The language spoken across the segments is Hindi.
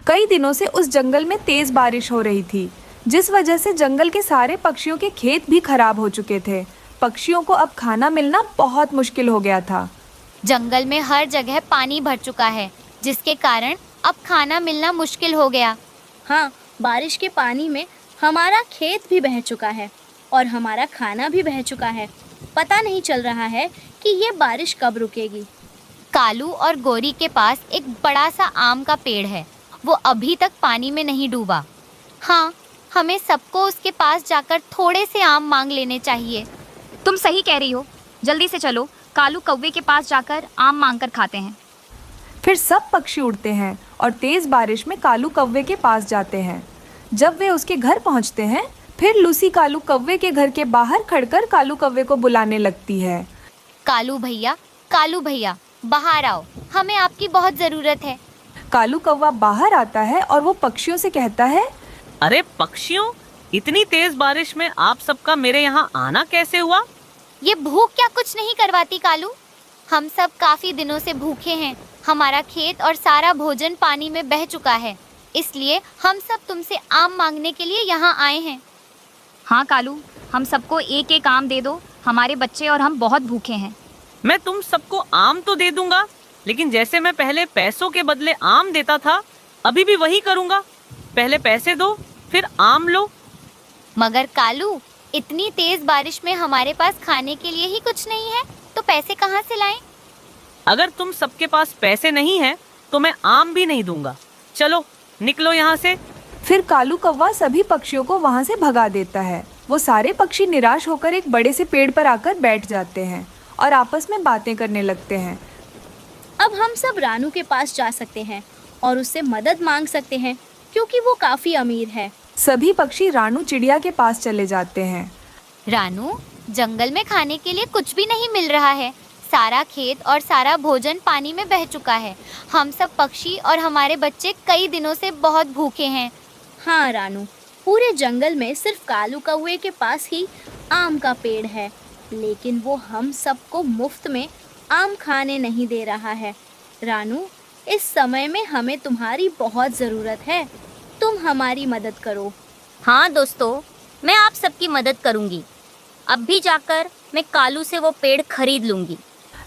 कई दिनों से उस जंगल में तेज बारिश हो रही थी, जिस वजह से जंगल के सारे पक्षियों के खेत भी खराब हो चुके थे। पक्षियों को अब खाना मिलना बहुत मुश्किल हो गया था। जंगल में हर जगह पानी भर चुका है, जिसके कारण अब खाना मिलना मुश्किल हो गया। हाँ, बारिश के पानी में हमारा खेत भी बह चुका है और हमारा खाना भी बह चुका है। पता नहीं चल रहा है कि ये बारिश कब रुकेगी। कालू और गोरी के पास एक बड़ा सा आम का पेड़ है, वो अभी तक पानी में नहीं डूबा। हाँ, हमें सबको उसके पास जाकर थोड़े से आम मांग लेने चाहिए। तुम सही कह रही हो, जल्दी से चलो, कालू कौवे के पास जाकर आम मांगकर खाते हैं। फिर सब पक्षी उड़ते हैं और तेज बारिश में कालू कौवे के पास जाते हैं। जब वे उसके घर पहुंचते हैं, फिर लूसी कालू कौवे के घर के बाहर खड़कर कालू कौवे को बुलाने लगती है। कालू भैया, बाहर आओ, हमें आपकी बहुत ज़रूरत है। कालू कौवा बाहर आता है और वो पक्षियों से कहता है, अरे पक्षियों, इतनी तेज बारिश में आप सबका मेरे यहाँ आना कैसे हुआ? ये भूख क्या कुछ नहीं करवाती कालू? हम सब काफ़ी दिनों से भूखे हैं। हमारा खेत और सारा भोजन पानी में बह चुका है, इसलिए हम सब तुमसे आम मांगने के लिए यहाँ आए हैं। हाँ कालू, हम सबको एक एक आम दे दो, हमारे बच्चे और हम बहुत भूखे हैं। मैं तुम सबको आम तो दे दूंगा, लेकिन जैसे मैं पहले पैसों के बदले आम देता था, अभी भी वही करूंगा। पहले पैसे दो, फिर आम लो। मगर कालू, इतनी तेज बारिश में हमारे पास खाने के लिए ही कुछ नहीं है, तो पैसे कहाँ से लाएं? अगर तुम सबके पास पैसे नहीं हैं, तो मैं आम भी नहीं दूंगा। चलो निकलो यहाँ से। फिर कालू कौवा सभी पक्षियों को वहाँ से भगा देता है। वो सारे पक्षी निराश होकर एक बड़े से पेड़ पर आकर बैठ जाते हैं और आपस में बातें करने लगते हैं। अब हम सब रानू के पास जा सकते हैं और उससे मदद मांग सकते हैं, क्योंकि वो काफी अमीर है। सभी पक्षी रानू चिड़िया के पास चले जाते हैं। रानू, जंगल में खाने के लिए कुछ भी नहीं मिल रहा है। सारा खेत और सारा भोजन पानी में बह चुका है। हम सब पक्षी और हमारे बच्चे कई दिनों से बहुत भूखे हैं। हाँ रानू, पूरे जंगल में सिर्फ कालू कौवे के पास ही आम का पेड़ है, लेकिन वो हम सबको मुफ्त में आम खाने नहीं दे रहा है। रानू, इस समय में हमें तुम्हारी बहुत ज़रूरत है। तुम हमारी मदद करो। हाँ दोस्तों, मैं आप सबकी मदद करूँगी। अब भी जाकर मैं कालू से वो पेड़ खरीद लूँगी।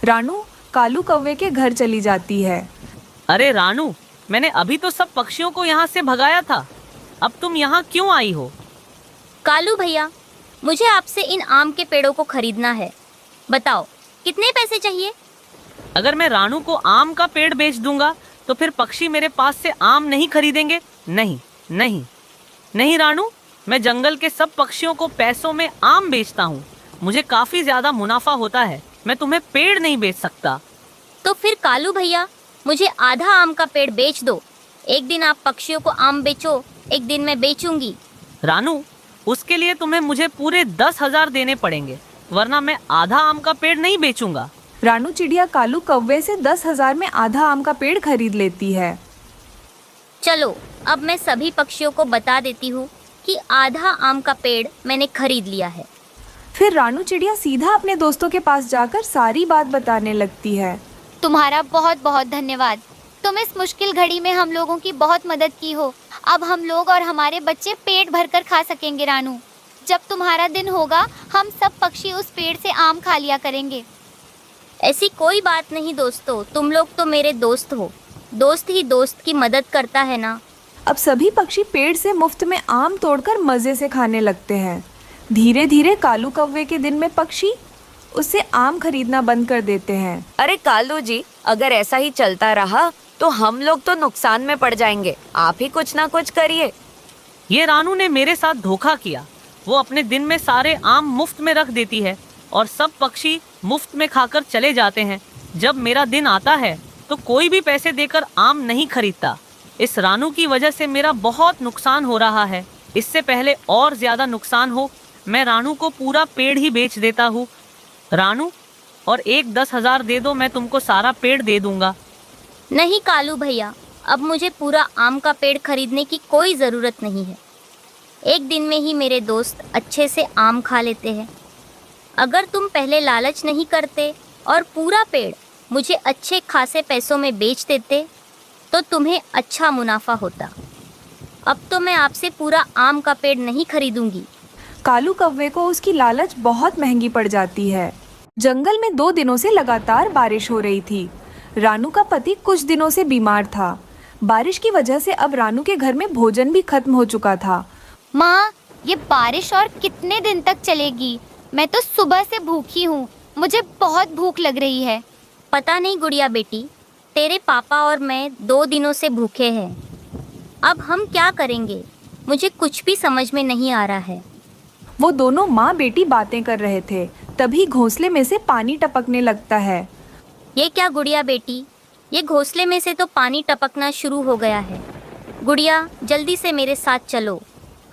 रानू कालू कौवे के घर चली जाती है। अरे रानू, मैंने अभी तो सब पक्षियों को यहाँ से भगाया था, अब तुम यहाँ क्यों आई हो? कालू भैया, मुझे आपसे इन आम के पेड़ों को खरीदना है। बताओ, कितने पैसे चाहिए? अगर मैं रानू को आम का पेड़ बेच दूंगा, तो फिर पक्षी मेरे पास से आम नहीं खरीदेंगे। नहीं नहीं नहीं रानू, मैं जंगल के सब पक्षियों को पैसों में आम बेचता हूँ। मुझे काफी ज्यादा मुनाफा होता है। मैं तुम्हें पेड़ नहीं बेच सकता। तो फिर कालू भैया, मुझे आधा आम का पेड़ बेच दो। एक दिन आप पक्षियों को आम बेचो, एक दिन मैं बेचूंगी। रानू, उसके लिए तुम्हें मुझे पूरे 10,000 देने पड़ेंगे, वरना मैं आधा आम का पेड़ नहीं बेचूंगा। रानू चिड़िया कालू कौवे से 10,000 में आधा आम का पेड़ खरीद लेती है। चलो, अब मैं सभी पक्षियों को बता देती हूँ कि आधा आम का पेड़ मैंने खरीद लिया है। फिर रानू चिड़िया सीधा अपने दोस्तों के पास जाकर सारी बात बताने लगती है। तुम्हारा बहुत बहुत धन्यवाद। तुम इस मुश्किल घड़ी में हम लोगों की बहुत मदद की हो। अब हम लोग और हमारे बच्चे पेट भरकर खा सकेंगे। रानू, जब तुम्हारा दिन होगा, हम सब पक्षी उस पेड़ से आम खा लिया करेंगे। ऐसी कोई बात नहीं दोस्तों, तुम लोग तो मेरे दोस्त हो। दोस्त ही दोस्त की मदद करता है ना। अब सभी पक्षी पेड़ से मुफ्त में आम तोड़कर मजे से खाने लगते हैं। धीरे धीरे कालू कौवे के दिन में पक्षी उससे आम खरीदना बंद कर देते हैं। अरे कालू जी, अगर ऐसा ही चलता रहा तो हम लोग तो नुकसान में पड़ जाएंगे। आप ही कुछ ना कुछ करिए। ये रानू ने मेरे साथ धोखा किया। वो अपने दिन में सारे आम मुफ्त में रख देती है और सब पक्षी मुफ्त में खाकर चले जाते हैं। जब मेरा दिन आता है तो कोई भी पैसे देकर आम नहीं खरीदता। इस रानू की वजह से मेरा बहुत नुकसान हो रहा है। इससे पहले और ज्यादा नुकसान हो, मैं रानू को पूरा पेड़ ही बेच देता हूँ। रानू, और एक 10,000 दे दो, मैं तुमको सारा पेड़ दे दूंगा। नहीं कालू भैया, अब मुझे पूरा आम का पेड़ खरीदने की कोई ज़रूरत नहीं है। एक दिन में ही मेरे दोस्त अच्छे से आम खा लेते हैं। अगर तुम पहले लालच नहीं करते और पूरा पेड़ मुझे अच्छे खासे पैसों में बेच देते, तो तुम्हें अच्छा मुनाफा होता। अब तो मैं आपसे पूरा आम का पेड़ नहीं खरीदूंगी। कालू कौवे को उसकी लालच बहुत महंगी पड़ जाती है। जंगल में 2 दिनों से लगातार बारिश हो रही थी। रानू का पति कुछ दिनों से बीमार था। बारिश की वजह से अब रानू के घर में भोजन भी खत्म हो चुका था। माँ, ये बारिश और कितने दिन तक चलेगी? मैं तो सुबह से भूखी हूँ, मुझे बहुत भूख लग रही है। पता नहीं गुड़िया बेटी, तेरे पापा और मैं 2 दिनों से भूखे हैं। अब हम क्या करेंगे? मुझे कुछ भी समझ में नहीं आ रहा है। वो दोनों माँ बेटी बातें कर रहे थे, तभी घोंसले में से पानी टपकने लगता है। ये क्या गुड़िया बेटी, ये घोंसले में से तो पानी टपकना शुरू हो गया है। गुड़िया, जल्दी से मेरे साथ चलो।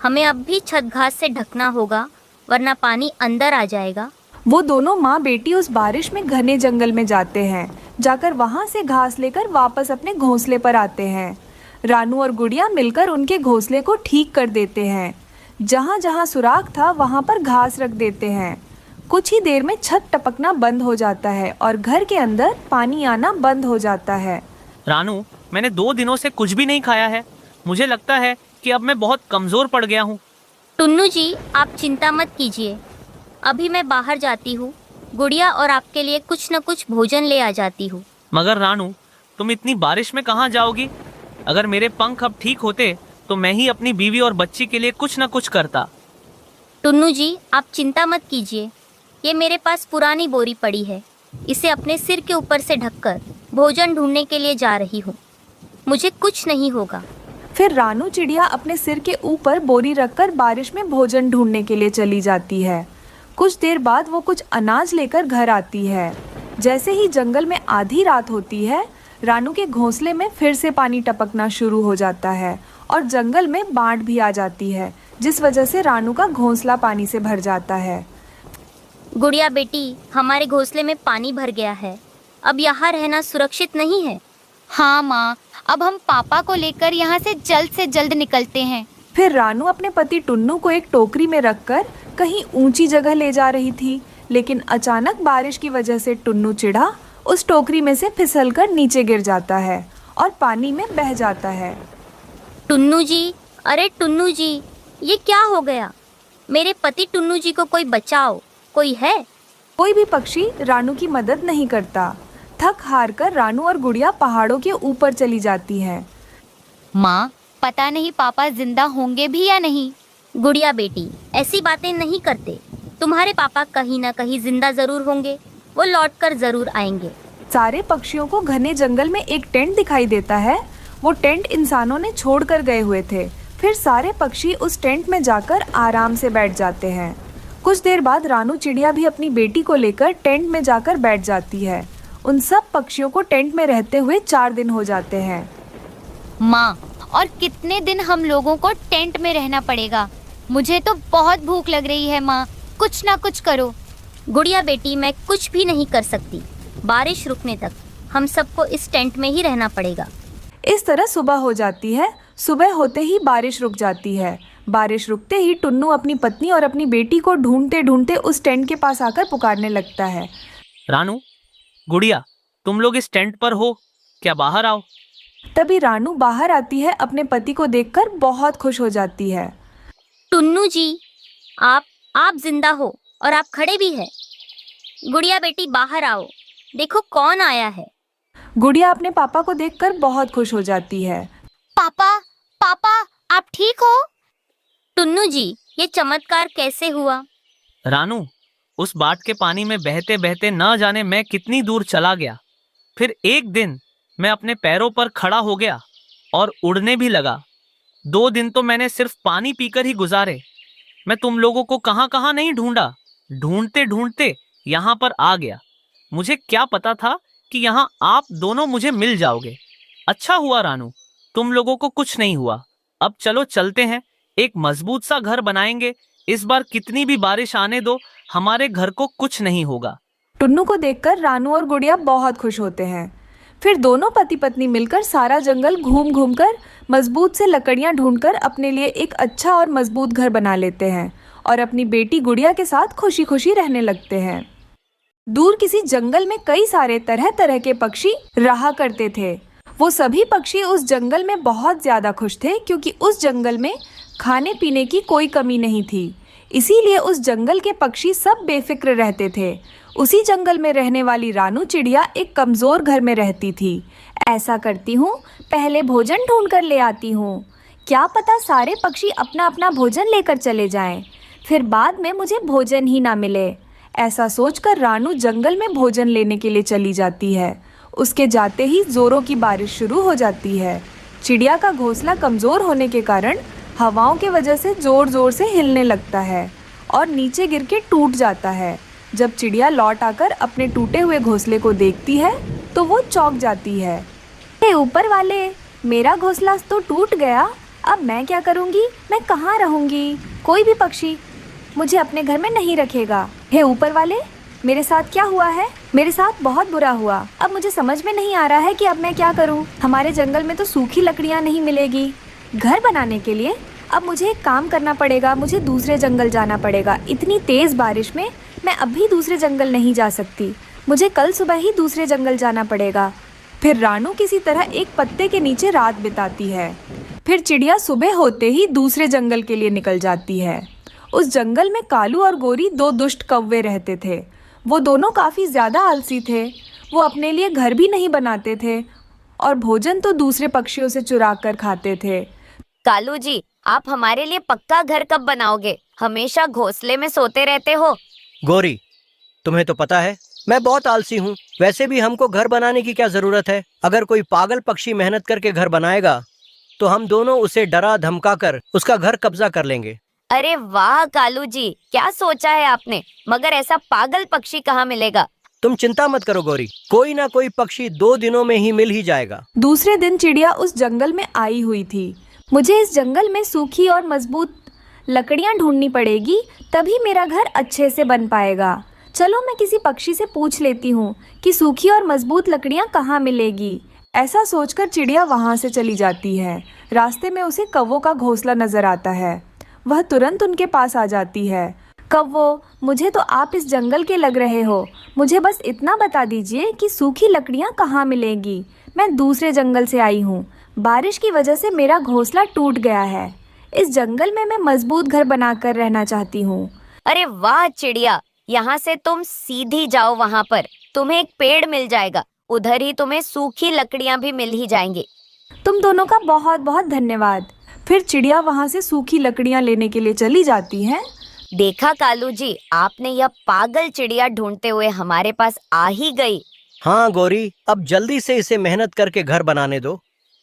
हमें अब भी छत घास से ढकना होगा, वरना पानी अंदर आ जाएगा। वो दोनों माँ बेटी उस बारिश में घने जंगल में जाते हैं। जाकर वहाँ से घास लेकर वापस अपने घोंसले पर आते हैं। रानू और गुड़िया मिलकर उनके घोंसले को ठीक कर देते हैं। जहाँ जहाँ सुराख था वहाँ पर घास रख देते हैं। कुछ ही देर में छत टपकना बंद हो जाता है और घर के अंदर पानी आना बंद हो जाता है। रानू, मैंने 2 दिनों से कुछ भी नहीं खाया है। मुझे लगता है कि अब मैं बहुत कमज़ोर पड़ गया हूँ। टुन्नू जी, आप चिंता मत कीजिए। अभी मैं बाहर जाती हूँ गुड़िया और आपके लिए कुछ न कुछ भोजन ले आ जाती हूँ। मगर रानू, तुम इतनी बारिश में कहाँ जाओगी? अगर मेरे पंख अब ठीक होते तो मैं ही अपनी बीवी और बच्ची के लिए कुछ न कुछ करता। टुन्नू जी, आप चिंता मत कीजिए। ये मेरे पास पुरानी बोरी पड़ी है। इसे अपने सिर के ऊपर से ढककर भोजन ढूंढने के लिए जा रही हूँ। मुझे कुछ नहीं होगा। फिर रानू चिड़िया अपने सिर के ऊपर बोरी रखकर बारिश में भोजन ढूंढने के लिए चली जाती है। कुछ देर बाद वो कुछ अनाज लेकर घर आती है। जैसे ही जंगल में आधी रात होती है, रानू के घोंसले में फिर से पानी टपकना शुरू हो जाता है और जंगल में बाढ़ भी आ जाती है, जिस वजह से रानू का घोंसला पानी से भर जाता है। गुड़िया बेटी, हमारे घोंसले में पानी भर गया है। अब यहाँ रहना सुरक्षित नहीं है। हाँ माँ, अब हम पापा को लेकर यहाँ से जल्द निकलते हैं। फिर रानू अपने पति टुन्नू को एक टोकरी में रखकर कहीं ऊंची जगह ले जा रही थी, लेकिन अचानक बारिश की वजह से टुन्नू चिढ़ा उस टोकरी में से फिसलकर नीचे गिर जाता है और पानी में बह जाता है। टुन्नू जी, अरे टुन्नू जी, ये क्या हो गया? मेरे पति टुन्नू जी को कोई बचाओ, कोई है? कोई भी पक्षी रानू की मदद नहीं करता। थक हार कर रानू और गुड़िया पहाड़ों के ऊपर चली जाती हैं। माँ, पता नहीं पापा जिंदा होंगे भी या नहीं। गुड़िया बेटी, ऐसी बातें नहीं करते। तुम्हारे पापा कहीं ना कहीं जिंदा जरूर होंगे। वो लौटकर जरूर आएंगे। सारे पक्षियों को घने जंगल में एक टेंट दिखाई देता है। वो टेंट इंसानों ने छोड़कर गए हुए थे। फिर सारे पक्षी उस टेंट में जाकर आराम से बैठ जाते हैं। कुछ देर बाद रानू चिड़िया भी अपनी बेटी को लेकर टेंट में जाकर बैठ जाती है। उन सब पक्षियों को टेंट में रहते हुए 4 दिन हो जाते हैं। माँ, और कितने दिन हम लोगों को टेंट में रहना पड़ेगा? मुझे तो बहुत भूख लग रही है माँ, कुछ ना कुछ करो। गुड़िया बेटी, मैं कुछ भी नहीं कर सकती। बारिश रुकने तक हम सबको इस टेंट में ही रहना पड़ेगा। इस तरह सुबह हो जाती है। सुबह होते ही बारिश रुक जाती है। बारिश रुकते ही टुन्नू अपनी पत्नी और अपनी बेटी को ढूंढते ढूंढते उस टेंट के पास आकर पुकारने लगता है। रानू, गुड़िया, तुम लोग इस टेंट पर हो क्या? बाहर आओ। तभी रानू बाहर आती है। अपने पति को देखकर बहुत खुश हो जाती है। टुन्नू जी, आप जिंदा हो और आप खड़े भी हैं। गुड़िया बेटी, बाहर आओ, देखो कौन आया है। गुड़िया अपने पापा को देखकर बहुत खुश हो जाती है। पापा, पापा, आप ठीक हो? टुन्नू जी, ये चमत्कार कैसे हुआ? रानू, उस बाढ़ के पानी में बहते बहते न जाने मैं कितनी दूर चला गया। फिर एक दिन मैं अपने पैरों पर खड़ा हो गया और उड़ने भी लगा। 2 दिन तो मैंने सिर्फ पानी पीकर ही गुजारे। मैं तुम लोगों को कहाँ कहाँ नहीं ढूंढा। ढूंढते ढूंढते यहाँ पर आ गया। मुझे क्या पता था कि यहाँ आप दोनों मुझे मिल जाओगे। अच्छा हुआ रानू, तुम लोगों को कुछ नहीं हुआ। अब चलो चलते हैं, एक मजबूत सा घर बनाएंगे। इस बार कितनी भी बारिश आने दो, हमारे घर को कुछ नहीं होगा। टुन्नू को देखकर रानू और गुड़िया बहुत खुश होते हैं। फिर दोनों पति पत्नी मिलकर सारा जंगल घूम घूम कर मजबूत से लकड़ियां ढूंढकर अपने लिए एक अच्छा और मजबूत घर बना लेते हैं और अपनी बेटी गुड़िया के साथ खुशी खुशी रहने लगते हैं। दूर किसी जंगल में कई सारे तरह तरह के पक्षी रहा करते थे। वो सभी पक्षी उस जंगल में बहुत ज़्यादा खुश थे क्योंकि उस जंगल में खाने पीने की कोई कमी नहीं थी। इसीलिए उस जंगल के पक्षी सब बेफिक्र रहते थे। उसी जंगल में रहने वाली रानू चिड़िया एक कमज़ोर घर में रहती थी। ऐसा करती हूँ, पहले भोजन ढूंढ कर ले आती हूँ। क्या पता सारे पक्षी अपना अपना भोजन लेकर चले जाएं, फिर बाद में मुझे भोजन ही ना मिले। ऐसा सोचकर रानू जंगल में भोजन लेने के लिए चली जाती है। उसके जाते ही जोरों की बारिश शुरू हो जाती है। चिड़िया का घोंसला कमज़ोर होने के कारण हवाओं की वजह से ज़ोर ज़ोर से हिलने लगता है और नीचे गिर के टूट जाता है। जब चिड़िया लौट आकर अपने टूटे हुए घोंसले को देखती है तो वो चौंक जाती है। हे ऊपर वाले, मेरा घोंसला तो टूट गया, अब मैं क्या करूँगी? मैं कहाँ रहूँगी? कोई भी पक्षी मुझे अपने घर में नहीं रखेगा। हे ऊपर वाले, मेरे साथ क्या हुआ है? मेरे साथ बहुत बुरा हुआ। अब मुझे समझ में नहीं आ रहा है कि अब मैं क्या करूं। हमारे जंगल में तो सूखी लकड़ियां नहीं मिलेगी। घर बनाने के लिए अब मुझे एक काम करना पड़ेगा, मुझे दूसरे जंगल जाना पड़ेगा। इतनी तेज़ बारिश में मैं अभी दूसरे जंगल नहीं जा सकती। मुझे कल सुबह ही दूसरे जंगल जाना पड़ेगा। फिर रानू किसी तरह एक पत्ते के नीचे रात बिताती है। फिर चिड़िया सुबह होते ही दूसरे जंगल के लिए निकल जाती है। उस जंगल में कालू और गोरी दो दुष्ट कौवे रहते थे। वो दोनों काफ़ी ज़्यादा आलसी थे। वो अपने लिए घर भी नहीं बनाते थे और भोजन तो दूसरे पक्षियों से चुरा कर खाते थे। कालू जी, आप हमारे लिए पक्का घर कब बनाओगे? हमेशा घोंसले में सोते रहते हो। गोरी, तुम्हें तो पता है मैं बहुत आलसी हूँ। वैसे भी हमको घर बनाने की क्या जरूरत है? अगर कोई पागल पक्षी मेहनत करके घर बनाएगा तो हम दोनों उसे डरा धमका कर उसका घर कब्जा कर लेंगे। अरे वाह कालू जी, क्या सोचा है आपने? मगर ऐसा पागल पक्षी कहाँ मिलेगा? तुम चिंता मत करो गोरी, कोई ना कोई पक्षी 2 दिनों में ही मिल ही जाएगा। दूसरे दिन चिड़िया उस जंगल में आई हुई थी। मुझे इस जंगल में सूखी और मजबूत लकड़ियाँ ढूंढनी पड़ेगी, तभी मेरा घर अच्छे से बन पाएगा। चलो मैं किसी पक्षी से पूछ लेती हूँ कि सूखी और मजबूत लकड़ियाँ कहाँ मिलेगी। ऐसा सोचकर चिड़िया वहाँ से चली जाती है। रास्ते में उसे कौवों का घोंसला नजर आता है। वह तुरंत उनके पास आ जाती है। कौवो, मुझे तो आप इस जंगल के लग रहे हो। मुझे बस इतना बता दीजिए कि सूखी लकड़ियाँ कहाँ मिलेंगी। मैं दूसरे जंगल से आई हूँ। बारिश की वजह से मेरा घोंसला टूट गया है। इस जंगल में मैं मजबूत घर बनाकर रहना चाहती हूँ। अरे वाह चिड़िया, यहाँ से तुम सीधी जाओ, वहाँ पर तुम्हें एक पेड़ मिल जाएगा। उधर ही तुम्हें सूखी लकड़ियाँ भी मिल ही जाएंगी। तुम दोनों का बहुत बहुत धन्यवाद। फिर चिड़िया वहाँ से सूखी लकड़ियाँ लेने के लिए चली जाती है। देखा कालू जी, आपने यह पागल चिड़िया ढूंढते हुए हमारे पास आ ही गई। हाँ गोरी, अब जल्दी से इसे मेहनत करके घर बनाने दो,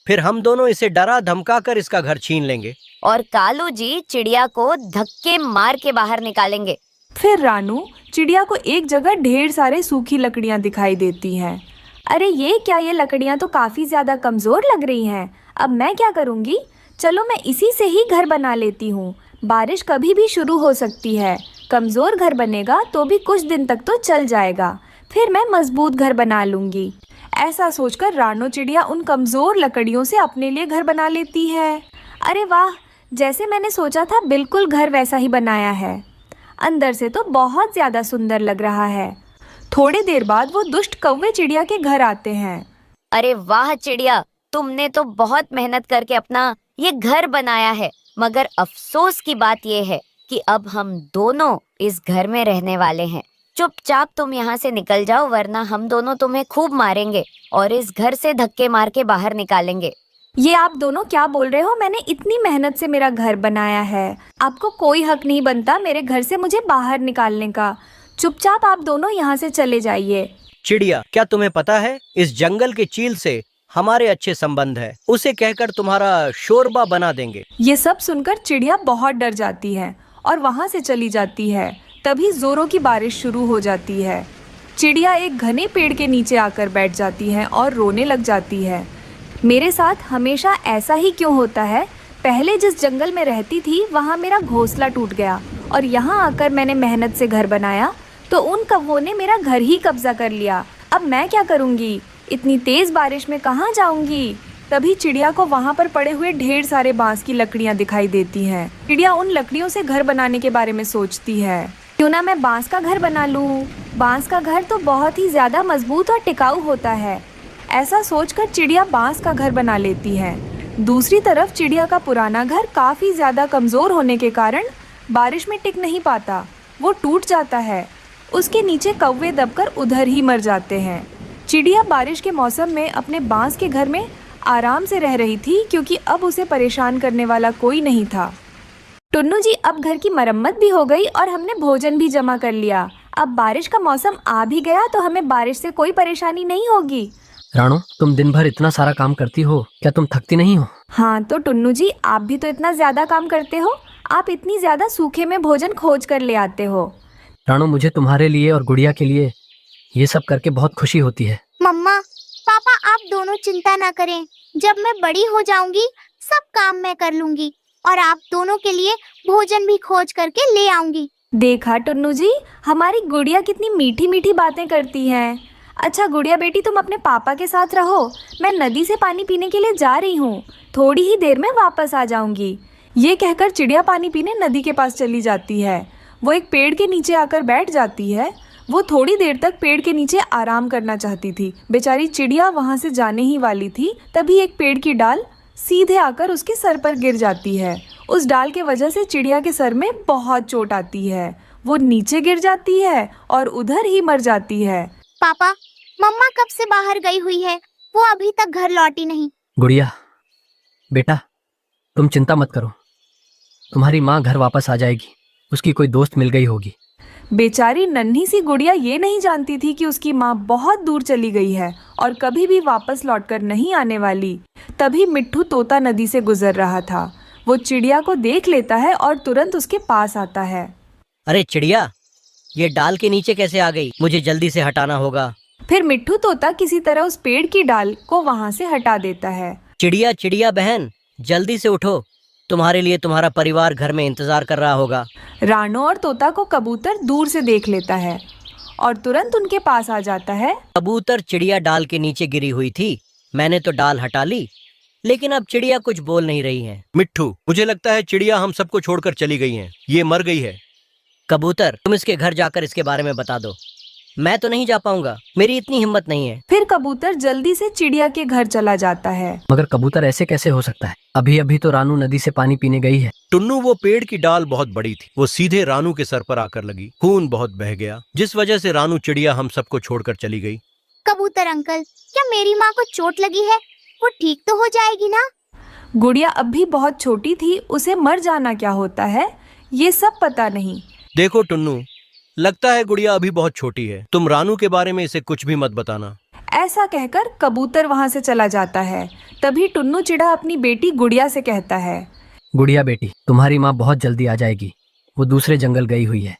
फिर हम दोनों इसे डरा धमका कर इसका घर छीन लेंगे। और कालू जी चिड़िया को धक्के मार के बाहर निकालेंगे। फिर रानू चिड़िया को एक जगह ढेर सारे सूखी लकड़ियाँ दिखाई देती हैं। अरे ये क्या, ये लकड़ियाँ तो काफ़ी ज़्यादा कमज़ोर लग रही हैं। अब मैं क्या करूँगी? चलो मैं इसी से ही घर बना लेती हूँ। बारिश कभी भी शुरू हो सकती है। कमज़ोर घर बनेगा तो भी कुछ दिन तक तो चल जाएगा, फिर मैं मजबूत घर बना लूँगी। ऐसा सोचकर रानू चिड़िया उन कमज़ोर लकड़ियों से अपने लिए घर बना लेती है। अरे वाह, जैसे मैंने सोचा था बिल्कुल घर वैसा ही बनाया है। अंदर से तो बहुत ज़्यादा सुंदर लग रहा है। थोड़ी देर बाद वो दुष्ट कौवे चिड़िया के घर आते हैं। अरे वाह चिड़िया, तुमने तो बहुत मेहनत करके अपना ये घर बनाया है, मगर अफसोस की बात ये है कि अब हम दोनों इस घर में रहने वाले हैं। चुपचाप तुम यहाँ से निकल जाओ, वरना हम दोनों तुम्हें खूब मारेंगे और इस घर से धक्के मार के बाहर निकालेंगे। ये आप दोनों क्या बोल रहे हो? मैंने इतनी मेहनत से मेरा घर बनाया है। आपको कोई हक नहीं बनता मेरे घर से मुझे बाहर निकालने का। चुपचाप आप दोनों यहाँ से चले जाइए। चिड़िया, क्या तुम्हें पता है इस जंगल के चील से हमारे अच्छे संबंध है, उसे कहकर तुम्हारा शोरबा बना देंगे। ये सब सुनकर चिड़िया बहुत डर जाती है और वहाँ से चली जाती है। तभी जोरों की बारिश शुरू हो जाती है। चिड़िया एक घने पेड़ के नीचे आकर बैठ जाती है और रोने लग जाती है। मेरे साथ हमेशा ऐसा ही क्यों होता है? पहले जिस जंगल में रहती थी वहाँ मेरा घोंसला टूट गया और यहाँ आकर मैंने मेहनत से घर बनाया तो उन कौवों ने मेरा घर ही कब्जा कर लिया। अब मैं क्या करूँगी? इतनी तेज़ बारिश में कहाँ जाऊँगी? तभी चिड़िया को वहाँ पर पड़े हुए ढेर सारे बांस की लकड़ियाँ दिखाई देती हैं। चिड़िया उन लकड़ियों से घर बनाने के बारे में सोचती है। क्यों ना मैं बांस का घर बना लूँ। बांस का घर तो बहुत ही ज़्यादा मजबूत और टिकाऊ होता है। ऐसा सोचकर चिड़िया बांस का घर बना लेती है। दूसरी तरफ चिड़िया का पुराना घर काफ़ी ज़्यादा कमज़ोर होने के कारण बारिश में टिक नहीं पाता, वो टूट जाता है। उसके नीचे कौवे दबकर उधर ही मर जाते हैं। चिड़िया बारिश के मौसम में अपने बांस के घर में आराम से रह रही थी क्योंकि अब उसे परेशान करने वाला कोई नहीं था। टुन्नू जी, अब घर की मरम्मत भी हो गई और हमने भोजन भी जमा कर लिया। अब बारिश का मौसम आ भी गया तो हमें बारिश से कोई परेशानी नहीं होगी। रानू, तुम दिन भर इतना सारा काम करती हो, क्या तुम थकती नहीं हो? हाँ तो टुन्नू जी, आप भी तो इतना ज़्यादा काम करते हो। आप इतनी ज़्यादा सूखे में भोजन खोज कर ले आते हो। रानू, मुझे तुम्हारे लिए और गुड़िया के लिए ये सब करके बहुत खुशी होती है। मम्मा पापा, आप दोनों चिंता ना करें। जब मैं बड़ी हो जाऊंगी सब काम मैं कर लूंगी और आप दोनों के लिए भोजन भी खोज करके ले आऊंगी। देखा टुन्नू जी, हमारी गुड़िया कितनी मीठी मीठी बातें करती हैं। अच्छा गुड़िया बेटी, तुम अपने पापा के साथ रहो। मैं नदी से पानी पीने के लिए जा रही हूँ, थोड़ी ही देर में वापस आ जाऊंगी। ये कहकर चिड़िया पानी पीने नदी के पास चली जाती है। वो एक पेड़ के नीचे आकर बैठ जाती है। वो थोड़ी देर तक पेड़ के नीचे आराम करना चाहती थी। बेचारी चिड़िया वहाँ से जाने ही वाली थी, तभी एक पेड़ की डाल सीधे आकर उसके सर पर गिर जाती है। उस डाल के वजह से चिड़िया के सर में बहुत चोट आती है। वो नीचे गिर जाती है और उधर ही मर जाती है। पापा, मम्मा कब से बाहर गई हुई है, वो अभी तक घर लौटी नहीं। गुड़िया बेटा, तुम चिंता मत करो, तुम्हारी माँ घर वापस आ जाएगी। उसकी कोई दोस्त मिल गई होगी। बेचारी नन्ही सी गुड़िया ये नहीं जानती थी कि उसकी माँ बहुत दूर चली गई है और कभी भी वापस लौटकर नहीं आने वाली। तभी मिट्ठू तोता नदी से गुजर रहा था। वो चिड़िया को देख लेता है और तुरंत उसके पास आता है। अरे चिड़िया, ये डाल के नीचे कैसे आ गई? मुझे जल्दी से हटाना होगा। फिर मिट्ठू तोता किसी तरह उस पेड़ की डाल को वहाँ से हटा देता है। चिड़िया चिड़िया बहन, जल्दी से उठो, तुम्हारे लिए तुम्हारा परिवार घर में इंतजार कर रहा होगा। रानो और तोता को कबूतर दूर से देख लेता है और तुरंत उनके पास आ जाता है। कबूतर, चिड़िया डाल के नीचे गिरी हुई थी, मैंने तो डाल हटा ली, लेकिन अब चिड़िया कुछ बोल नहीं रही है। मिट्ठू, मुझे लगता है चिड़िया हम सबको छोड़कर चली गई हैं। ये मर गई है। कबूतर, तुम इसके घर जाकर इसके बारे में बता दो। मैं तो नहीं जा पाऊंगा, मेरी इतनी हिम्मत नहीं है। फिर कबूतर जल्दी से चिड़िया के घर चला जाता है। मगर कबूतर, ऐसे कैसे हो सकता है? अभी अभी तो रानू नदी से पानी पीने गई है। टुन्नू, वो पेड़ की डाल बहुत बड़ी थी, वो सीधे रानू के सर पर आकर लगी। खून बहुत बह गया, जिस वजह से रानू चिड़िया हम सबको छोड़कर चली गई। कबूतर अंकल, क्या मेरी माँ को चोट लगी है? वो ठीक तो हो जाएगी ना? गुड़िया अब भी बहुत छोटी थी, उसे मर जाना क्या होता है ये सब पता नहीं। देखो टुन्नू, लगता है गुड़िया अभी बहुत छोटी है, तुम रानू के बारे में इसे कुछ भी मत बताना। ऐसा कहकर कबूतर वहाँ से चला जाता है। तभी टुन्नू चिड़ा अपनी बेटी गुड़िया से कहता है, गुड़िया बेटी, तुम्हारी माँ बहुत जल्दी आ जाएगी, वो दूसरे जंगल गई हुई है।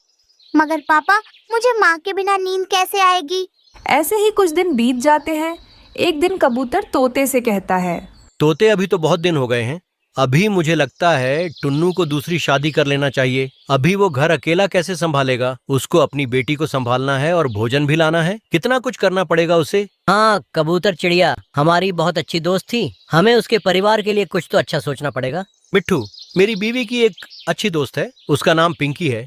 मगर पापा, मुझे माँ के बिना नींद कैसे आएगी? ऐसे ही कुछ दिन बीत जाते हैं। एक दिन कबूतर तोते से कहता है, तोते, अभी तो बहुत दिन हो गए हैं, अभी मुझे लगता है टुन्नू को दूसरी शादी कर लेना चाहिए। अभी वो घर अकेला कैसे संभालेगा? उसको अपनी बेटी को संभालना है और भोजन भी लाना है, कितना कुछ करना पड़ेगा उसे। हाँ कबूतर चिड़िया हमारी बहुत अच्छी दोस्त थी, हमें उसके परिवार के लिए कुछ तो अच्छा सोचना पड़ेगा। मिट्ठू, मेरी बीवी की एक अच्छी दोस्त है, उसका नाम पिंकी है।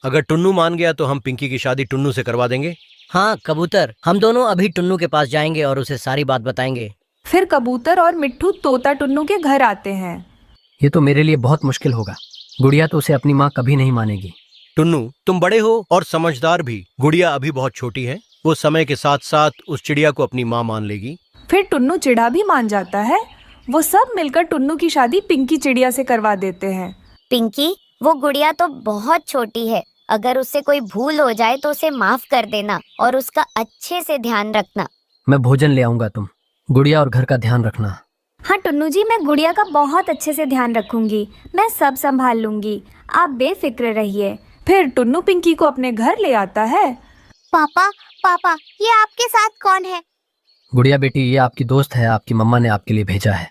अगर टुन्नू मान गया तो हम पिंकी की शादी टुन्नू से करवा देंगे। हाँ कबूतर, हम दोनों अभी टुन्नू के पास जाएंगे और उसे सारी बात बताएंगे। फिर कबूतर और मिट्ठू तोता टुन्नू के घर आते हैं। ये तो मेरे लिए बहुत मुश्किल होगा, गुड़िया तो उसे अपनी माँ कभी नहीं मानेगी। टुन्नू, तुम बड़े हो और समझदार भी, गुड़िया अभी बहुत छोटी है, वो समय के साथ साथ उस चिड़िया को अपनी माँ मान लेगी। फिर टुन्नू चिड़ा भी मान जाता है। वो सब मिलकर टुन्नू की शादी पिंकी चिड़िया से करवा देते हैं। पिंकी, वो गुड़िया तो बहुत छोटी है, अगर उससे कोई भूल हो जाए तो उसे माफ कर देना और उसका अच्छे से ध्यान रखना। मैं भोजन ले आऊंगा, तुम गुड़िया और घर का ध्यान रखना। हाँ टुन्नू जी, मैं गुड़िया का बहुत अच्छे से ध्यान रखूंगी, मैं सब संभाल लूंगी, आप बेफिक्र रहिए। फिर टुन्नू पिंकी को अपने घर ले आता है। पापा, पापा, ये आपके साथ कौन है? गुड़िया बेटी, ये आपकी दोस्त है, आपकी मम्मा ने आपके लिए भेजा है।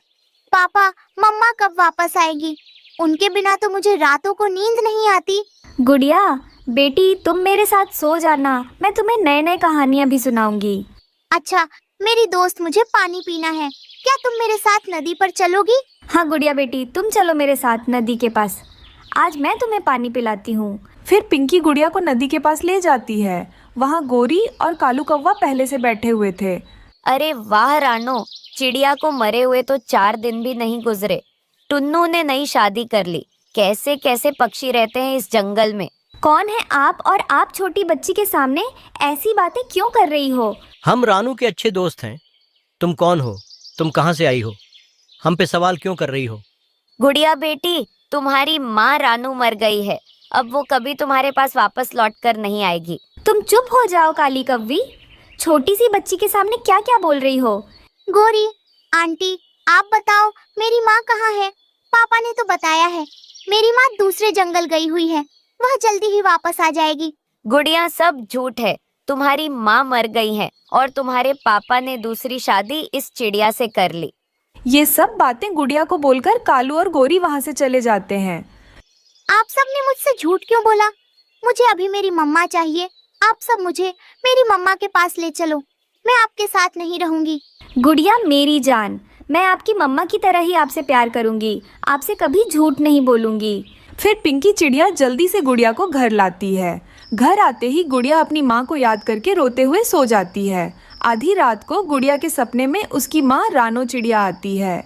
पापा, मम्मा कब वापस आएगी? उनके बिना तो मुझे रातों को नींद नहीं आती। गुड़िया बेटी, तुम मेरे साथ सो जाना, मैं तुम्हें नए नए कहानियाँ भी सुनाऊंगी। अच्छा, मेरी दोस्त, मुझे पानी पीना है, क्या तुम मेरे साथ नदी पर चलोगी? हाँ गुड़िया बेटी, तुम चलो मेरे साथ नदी के पास, आज मैं तुम्हें पानी पिलाती हूँ। फिर पिंकी गुड़िया को नदी के पास ले जाती है। वहाँ गोरी और कालू कौवा पहले से बैठे हुए थे। अरे वाह रानो, चिड़िया को मरे हुए तो 4 दिन भी नहीं गुजरे। टुन्नू ने नई शादी कर ली। कैसे कैसे पक्षी रहते हैं इस जंगल में। कौन है आप, और आप छोटी बच्ची के सामने ऐसी बातें क्यों कर रही हो? हम रानू के अच्छे दोस्त हैं। तुम कौन हो? तुम कहाँ से आई हो? हम पे सवाल क्यों कर रही हो? गुड़िया बेटी, तुम्हारी माँ रानू मर गई है। अब वो कभी तुम्हारे पास वापस लौट कर नहीं आएगी। तुम चुप हो जाओ काली कव्वी। छोटी सी बच्ची के सामने क्या क्या बोल रही हो? गोरी आंटी, आप बताओ मेरी माँ कहाँ है? पापा ने तो बताया है मेरी माँ दूसरे जंगल गई हुई है, वह जल्दी ही वापस आ जाएगी। गुड़िया, सब झूठ है। तुम्हारी माँ मर गई है और तुम्हारे पापा ने दूसरी शादी इस चिड़िया से कर ली। ये सब बातें गुड़िया को बोलकर कालू और गोरी वहाँ से चले जाते हैं। आप सब ने मुझसे झूठ क्यों बोला? मुझे अभी मेरी मम्मा चाहिए। आप सब मुझे मेरी मम्मा के पास ले चलो, मैं आपके साथ नहीं रहूंगी। गुड़िया मेरी जान, मैं आपकी मम्मा की तरह ही आपसे प्यार करूंगी, आपसे कभी झूठ नहीं बोलूंगी। फिर पिंकी चिड़िया जल्दी से गुड़िया को घर लाती है। घर आते ही गुड़िया अपनी माँ को याद करके रोते हुए सो जाती है। आधी रात को गुड़िया के सपने में उसकी माँ रानो चिड़िया आती है।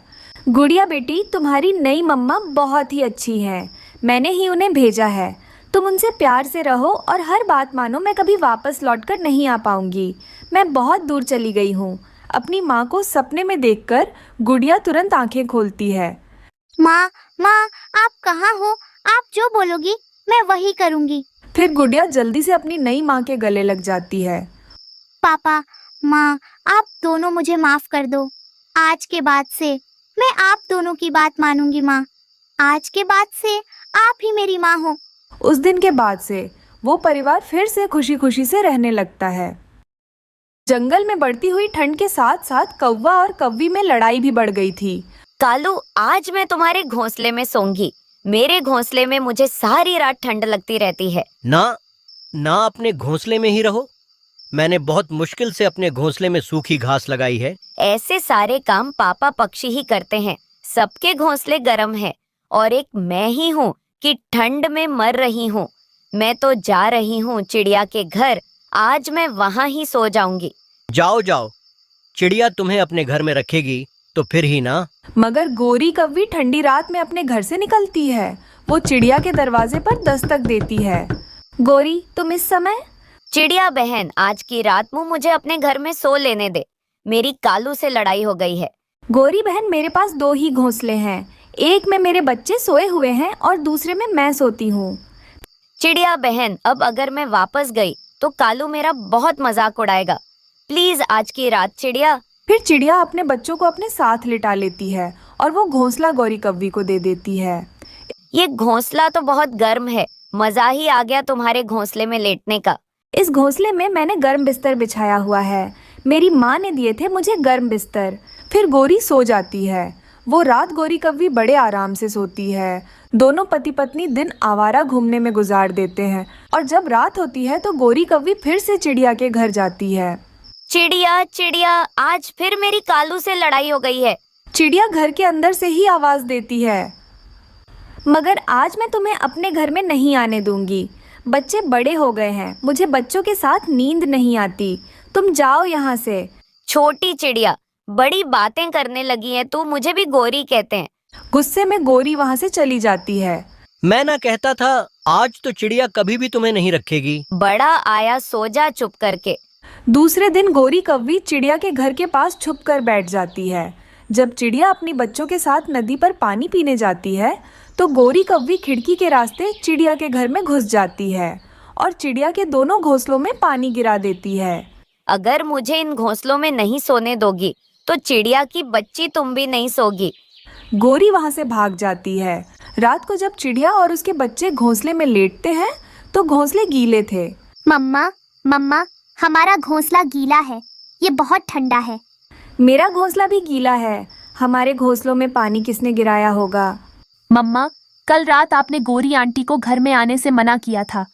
गुड़िया बेटी, तुम्हारी नई मम्मा बहुत ही अच्छी हैं। मैंने ही उन्हें भेजा है। तुम उनसे प्यार से रहो और हर बात मानो। मैं कभी वापस लौटकर नहीं आ पाऊंगी। मैं बहुत दूर चली गई हूँ। अपनी माँ को सपने में देखकर गुड़िया तुरंत आंखें खोलती है। माँ, आप कहाँ हो? आप जो बोलोगी मैं वही करूँगी। फिर गुड़िया जल्दी से अपनी नई माँ के गले लग जाती है। पापा, माँ, आप दोनों मुझे माफ कर दो। आज के बाद से मैं आप दोनों की बात मानूंगी माँ। आज के बाद से आप ही मेरी माँ हो। उस दिन के बाद से वो परिवार फिर से खुशी खुशी से रहने लगता है। जंगल में बढ़ती हुई ठंड के साथ साथ कौवा और कव्वी में लड़ाई भी बढ़ गई थी। कालू, आज मैं तुम्हारे घोंसले में सोऊंगी। मेरे घोंसले में मुझे सारी रात ठंड लगती रहती है। ना अपने घोंसले में ही रहो। मैंने बहुत मुश्किल से अपने घोंसले में सूखी घास लगाई है। ऐसे सारे काम पापा पक्षी ही करते हैं। सबके घोंसले गर्म है और एक मैं ही हूँ कि ठंड में मर रही हूँ। मैं तो जा रही हूँ चिड़िया के घर। आज मैं वहाँ ही सो जाऊंगी। जाओ, चिड़िया तुम्हें अपने घर में रखेगी तो फिर ही ना। मगर गोरी कव्वी ठंडी रात में अपने घर से निकलती है। वो चिड़िया के दरवाजे पर दस्तक देती है। गोरी, तुम इस समय? चिड़िया बहन, आज की रात मुझे अपने घर में सो लेने दे। मेरी कालू से लड़ाई हो गई है। गोरी बहन, मेरे पास 2 ही घोंसले हैं। एक में मेरे बच्चे सोए हुए हैं और दूसरे में मैं सोती हूँ। चिड़िया बहन, अब अगर मैं वापस गई तो कालू मेरा बहुत मजाक उड़ाएगा। प्लीज आज की रात चिड़िया। फिर चिड़िया अपने बच्चों को अपने साथ लिटा लेती है और वो घोंसला गोरी कव्वी को दे देती है। ये घोंसला तो बहुत गर्म है। मजा ही आ गया तुम्हारे घोंसले में लेटने का। इस घोंसले में मैंने गर्म बिस्तर बिछाया हुआ है। मेरी माँ ने दिए थे मुझे गर्म बिस्तर। फिर गोरी सो जाती है। वो रात गोरी कव्वी बड़े आराम से सोती है। दोनों पति पत्नी दिन आवारा घूमने में गुजार देते हैं और जब रात होती है तो गोरी कव्वी फिर से चिड़िया के घर जाती है। चिड़िया, आज फिर मेरी कालू से लड़ाई हो गई है। चिड़िया घर के अंदर से ही आवाज देती है। मगर आज मैं तुम्हें अपने घर में नहीं आने दूंगी। बच्चे बड़े हो गए हैं। मुझे बच्चों के साथ नींद नहीं आती। तुम जाओ यहाँ से। छोटी चिड़िया, बड़ी बातें करने लगी है तू। मुझे भी गोरी कहते हैं। गुस्से में गोरी वहाँ से चली जाती है। मैं ना कहता था आज तो चिड़िया कभी भी तुम्हें नहीं रखेगी। बड़ा आया, सो जा चुप करके। दूसरे दिन गोरी कव्वी चिड़िया के घर के पास छुप कर बैठ जाती है। जब चिड़िया अपनी बच्चों के साथ नदी पर पानी पीने जाती है तो गोरी कव्वी खिड़की के रास्ते चिड़िया के घर में घुस जाती है और चिड़िया के दोनों घोंसलों में पानी गिरा देती है। अगर मुझे इन घोंसलों में नहीं सोने दोगी तो चिड़िया की बच्ची तुम भी नहीं सोगी। गोरी वहाँ से भाग जाती है। रात को जब चिड़िया और उसके बच्चे घोंसले में लेटते हैं तो घोंसले गीले थे। मम्मा, हमारा घोंसला गीला है। ये बहुत ठंडा है। मेरा घोंसला भी गीला है। हमारे घोंसलों में पानी किसने गिराया होगा? मम्मा, कल रात आपने गोरी आंटी को घर में आने से मना किया था।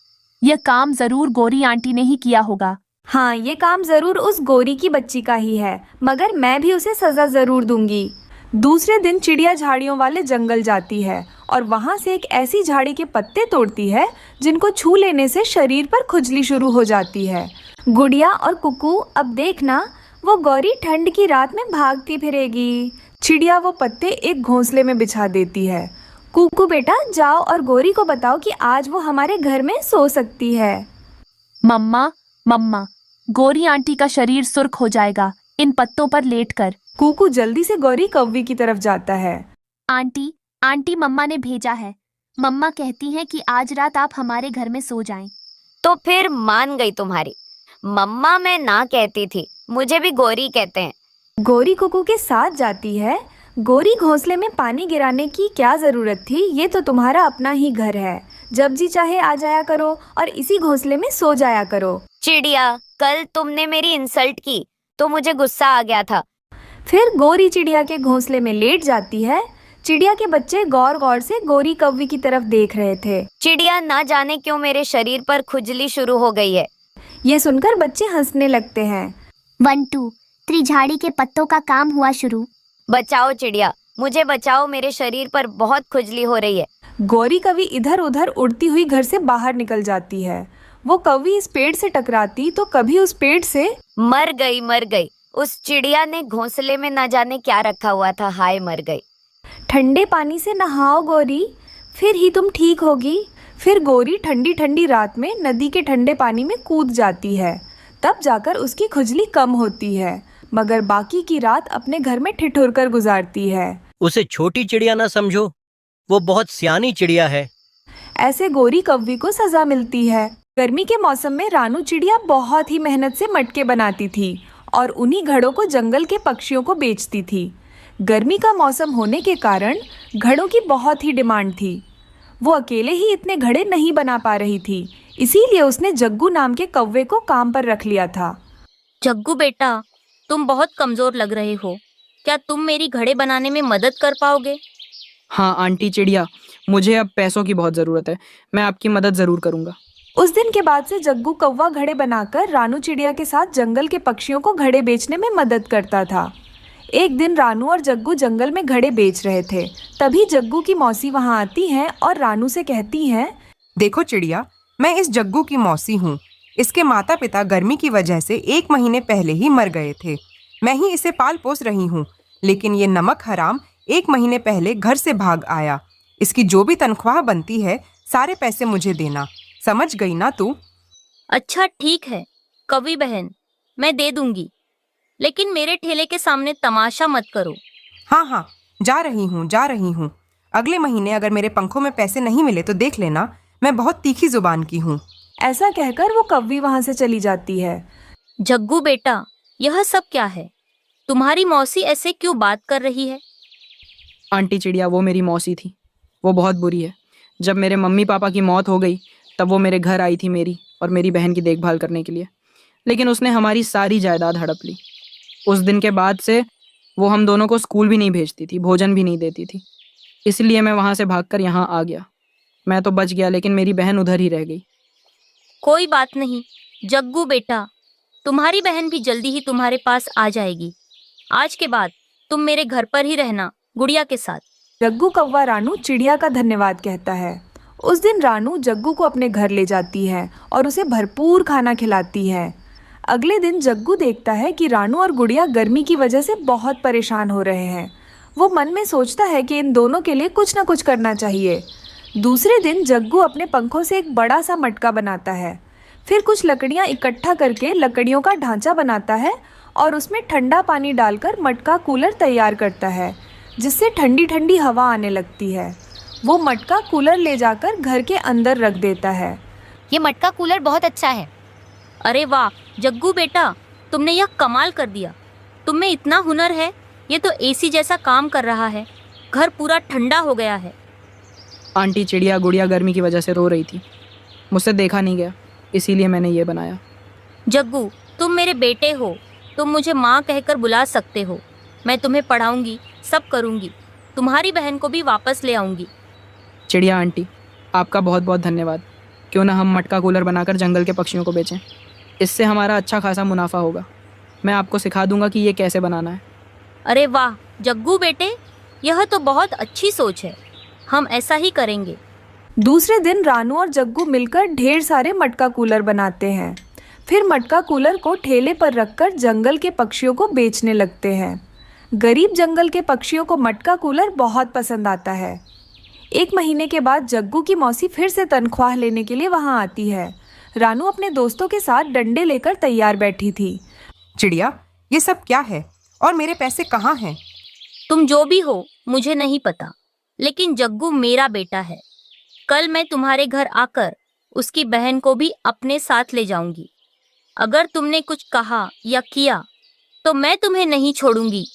यह काम जरूर गोरी आंटी ने ही किया होगा। हाँ, ये काम जरूर उस गोरी की बच्ची का ही है, मगर मैं भी उसे सजा जरूर दूंगी। दूसरे दिन चिड़िया झाड़ियों वाले जंगल जाती है और वहाँ से एक ऐसी झाड़ी के पत्ते तोड़ती है जिनको छू लेने से शरीर पर खुजली शुरू हो जाती है। गुड़िया और कुकू, अब देखना, वो गौरी ठंड की रात में भागती फिरेगी। चिड़िया वो पत्ते एक घोंसले में बिछा देती है। कुकू बेटा जाओ और गौरी को बताओ कि आज वो हमारे घर में सो सकती है। मम्मा मम्मा, गौरी आंटी का शरीर सुर्ख हो जाएगा इन पत्तों पर लेटकर। कुकू जल्दी से गौरी कौवी की तरफ जाता है। आंटी आंटी, मम्मा ने भेजा है। मम्मा कहती हैं कि आज रात आप हमारे घर में सो जाएं। तो फिर मान गई तुम्हारी। मम्मा मैं ना कहती थी, मुझे भी गौरी कहते हैं। गौरी कुकू के साथ जाती है। गौरी घोंसले में पानी गिराने की क्या जरूरत थी, ये तो तुम्हारा अपना ही घर है। जब जी चाहे आ जाया करो और इसी घोंसले में सो जाया करो। चिड़िया, कल तुमने मेरी इंसल्ट की तो मुझे गुस्सा आ गया था। फिर गौरी चिड़िया के घोंसले में लेट जाती है। चिड़िया के बच्चे गौर गौर से गौरी कौवी की तरफ देख रहे थे। चिड़िया, ना जाने क्यों मेरे शरीर पर खुजली शुरू हो गई है। ये सुनकर बच्चे हंसने लगते हैं। 1 2 त्रिझाड़ी के पत्तों का काम हुआ शुरू। बचाओ चिड़िया, मुझे बचाओ, मेरे शरीर पर बहुत खुजली हो रही है। गौरी कौवी इधर उधर उड़ती हुई घर से बाहर निकल जाती है। वो कौवी इस पेड़ से टकराती तो कभी उस पेड़ से मर गई। उस चिड़िया ने घोंसले में न जाने क्या रखा हुआ था, हाय मर गई। ठंडे पानी से नहाओ गौरी, फिर ही तुम ठीक होगी। फिर गौरी ठंडी ठंडी रात में नदी के ठंडे पानी में कूद जाती है। तब जाकर उसकी खुजली कम होती है, मगर बाकी की रात अपने घर में ठिठुर कर गुजारती है। उसे छोटी चिड़िया ना समझो, वो बहुत सियानी चिड़िया है। ऐसे गौरी कौवी को सजा मिलती है। गर्मी के मौसम में रानू चिड़िया बहुत ही मेहनत से मटके बनाती थी और उन्हीं घड़ों को जंगल के पक्षियों को बेचती थी। गर्मी का मौसम होने के कारण घड़ों की बहुत ही डिमांड थी। वो अकेले ही इतने घड़े नहीं बना पा रही थी, इसीलिए उसने जग्गू नाम के कौवे को काम पर रख लिया था। जग्गू बेटा, तुम बहुत कमजोर लग रहे हो, क्या तुम मेरी घड़े बनाने में मदद कर पाओगे? हाँ आंटी चिड़िया, मुझे अब पैसों की बहुत ज़रूरत है, मैं आपकी मदद ज़रूर करूँगा। उस दिन के बाद से जग्गू कौवा घड़े बनाकर रानू चिड़िया के साथ जंगल के पक्षियों को घड़े बेचने में मदद करता था। एक दिन रानू और जग्गू जंगल में घड़े बेच रहे थे। तभी जग्गू की मौसी वहाँ आती हैं और रानू से कहती हैं, देखो चिड़िया, मैं इस जग्गू की मौसी हूँ। इसके माता पिता गर्मी की वजह से 1 महीने पहले ही मर गए थे। मैं ही इसे पाल पोस रही हूँ, लेकिन ये नमक हराम 1 महीने पहले घर से भाग आया। इसकी जो भी तनख्वाह बनती है सारे पैसे मुझे देना, समझ गई ना तू? अच्छा ठीक है कवि बहन, मैं दे दूंगी, लेकिन मेरे ठेले के सामने तमाशा मत करो। हाँ, जा रही हूँ। अगले महीने अगर मेरे पंखों में पैसे नहीं मिले तो देख लेना, मैं बहुत तीखी जुबान की हूँ। ऐसा कहकर वो कौवी वहाँ से चली जाती है। जग्गू बेटा, यह सब क्या है? तुम्हारी मौसी ऐसे क्यों बात कर रही है? आंटी चिड़िया, वो मेरी मौसी थी, वो बहुत बुरी है। जब मेरे मम्मी पापा की मौत हो गई तब वो मेरे घर आई थी मेरी और मेरी बहन की देखभाल करने के लिए, लेकिन उसने हमारी सारी जायदाद हड़प ली। उस दिन के बाद से वो हम दोनों को स्कूल भी नहीं भेजती थी, भोजन भी नहीं देती थी। इसलिए मैं वहाँ से भागकर यहाँ आ गया। मैं तो बच गया, लेकिन मेरी बहन उधर ही रह गई। कोई बात नहीं जग्गू बेटा, तुम्हारी बहन भी जल्दी ही तुम्हारे पास आ जाएगी। आज के बाद तुम मेरे घर पर ही रहना गुड़िया के साथ। जग्गू कौवा रानू चिड़िया का धन्यवाद कहता है। उस दिन रानू जग्गू को अपने घर ले जाती है और उसे भरपूर खाना खिलाती है। अगले दिन जग्गू देखता है कि रानू और गुड़िया गर्मी की वजह से बहुत परेशान हो रहे हैं। वो मन में सोचता है कि इन दोनों के लिए कुछ ना कुछ करना चाहिए। दूसरे दिन जग्गू अपने पंखों से एक बड़ा सा मटका बनाता है। फिर कुछ लकड़ियाँ इकट्ठा करके लकड़ियों का ढांचा बनाता है और उसमें ठंडा पानी डालकर मटका कूलर तैयार करता है, जिससे ठंडी ठंडी हवा आने लगती है। वो मटका कूलर ले जाकर घर के अंदर रख देता है। ये मटका कूलर बहुत अच्छा है। अरे वाह जग्गू बेटा, तुमने यह कमाल कर दिया। तुम में इतना हुनर है, ये तो एसी जैसा काम कर रहा है। घर पूरा ठंडा हो गया है। आंटी चिड़िया, गुड़िया गर्मी की वजह से रो रही थी, मुझसे देखा नहीं गया, इसीलिए मैंने ये बनाया। जग्गू, तुम मेरे बेटे हो, तुम मुझे माँ कहकर बुला सकते हो। मैं तुम्हें पढ़ाऊंगी, सब करूंगी, तुम्हारी बहन को भी वापस ले आऊंगी। चिड़िया आंटी, आपका बहुत बहुत धन्यवाद। क्यों ना हम मटका कूलर बनाकर जंगल के पक्षियों को बेचें, इससे हमारा अच्छा खासा मुनाफा होगा। मैं आपको सिखा दूंगा कि ये कैसे बनाना है। अरे वाह जग्गू बेटे, यह तो बहुत अच्छी सोच है, हम ऐसा ही करेंगे। दूसरे दिन रानू और जग्गू मिलकर ढेर सारे मटका कूलर बनाते हैं। फिर मटका कूलर को ठेले पर रखकर जंगल के पक्षियों को बेचने लगते हैं। गरीब जंगल के पक्षियों को मटका कूलर बहुत पसंद आता है। 1 महीने के बाद जग्गू की मौसी फिर से तनख्वाह लेने के लिए वहाँ आती है। रानू अपने दोस्तों के साथ डंडे लेकर तैयार बैठी थी। चिड़िया, ये सब क्या है और मेरे पैसे कहाँ हैं? तुम जो भी हो मुझे नहीं पता, लेकिन जग्गू मेरा बेटा है। कल मैं तुम्हारे घर आकर उसकी बहन को भी अपने साथ ले जाऊंगी। अगर तुमने कुछ कहा या किया तो मैं तुम्हें नहीं छोड़ूंगी।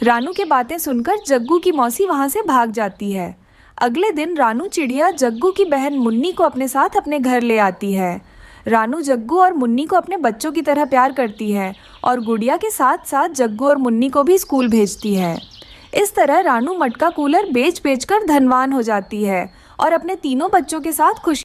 रानू की बातें सुनकर जग्गू की मौसी वहाँ से भाग जाती है। अगले दिन रानू चिड़िया जग्गू की बहन मुन्नी को अपने साथ अपने घर ले आती है। रानू जग्गू और मुन्नी को अपने बच्चों की तरह प्यार करती है और गुड़िया के साथ साथ जग्गू और मुन्नी को भी स्कूल भेजती है। इस तरह रानू मटका कूलर बेच बेच कर धनवान हो जाती है और अपने तीनों बच्चों के साथ खुश